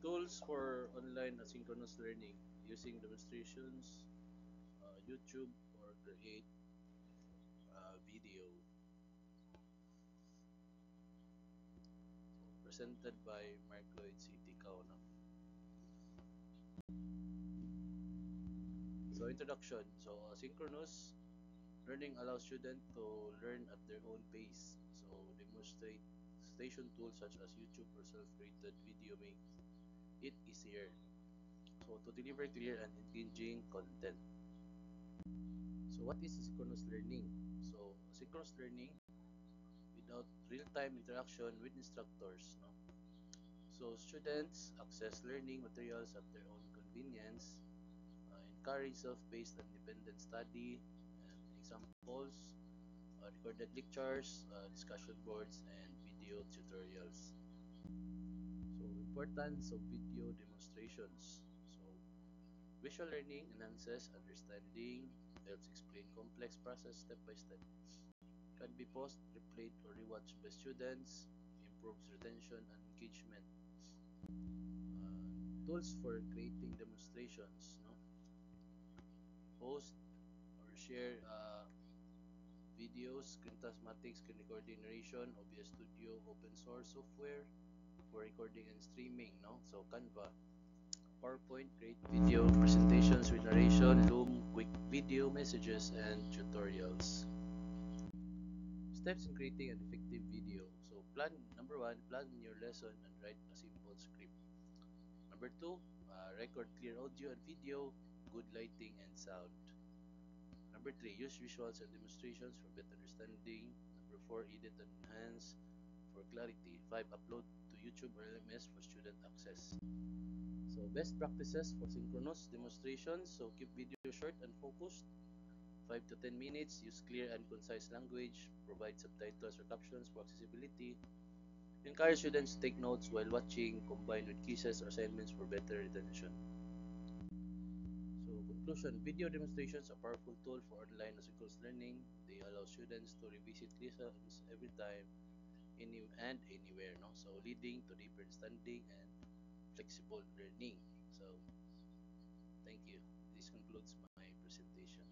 Tools for online asynchronous learning using demonstrations, YouTube, or create video. Presented by Mark Lloyd C.T. Kauna. So introduction. So asynchronous learning allows students to learn at their own pace. So demonstration tools such as YouTube or self-created video make it easier. So to deliver clear and engaging content. So what is asynchronous learning? So asynchronous learning without real-time interaction with instructors. No? So students access learning materials at their own convenience, encourage self-paced and independent study, and examples, recorded lectures, discussion boards, and video tutorials. So importance of video demonstrations. So visual learning enhances understanding, helps explain complex process step by step, can be paused, replayed, or rewatched by students, improves retention and engagement. Tools for creating demonstrations, no? Post or share videos, Screentasmatics, screen recording narration, OBS Studio, open source software for recording and streaming, no? So Canva, PowerPoint, create video presentations with narration, Loom, quick video messages, and tutorials. Steps in creating an effective video. So number one, plan your lesson and write a simple script. Number two, record clear audio and video, good lighting and sound. Number three, use visuals and demonstrations for better understanding. Number four, edit and enhance for clarity. Five, upload to YouTube or LMS for student access. So best practices for synchronous demonstrations. So keep video short and focused. 5 to 10 minutes, use clear and concise language, provide subtitles or captions for accessibility, encourage students to take notes while watching, combine with quizzes or assignments for better retention. So conclusion, video demonstrations are a powerful tool for online asynchronous learning. They allow students to revisit lessons every time, and anywhere, no? So leading to deeper understanding and flexible learning. So thank you. This concludes my presentation.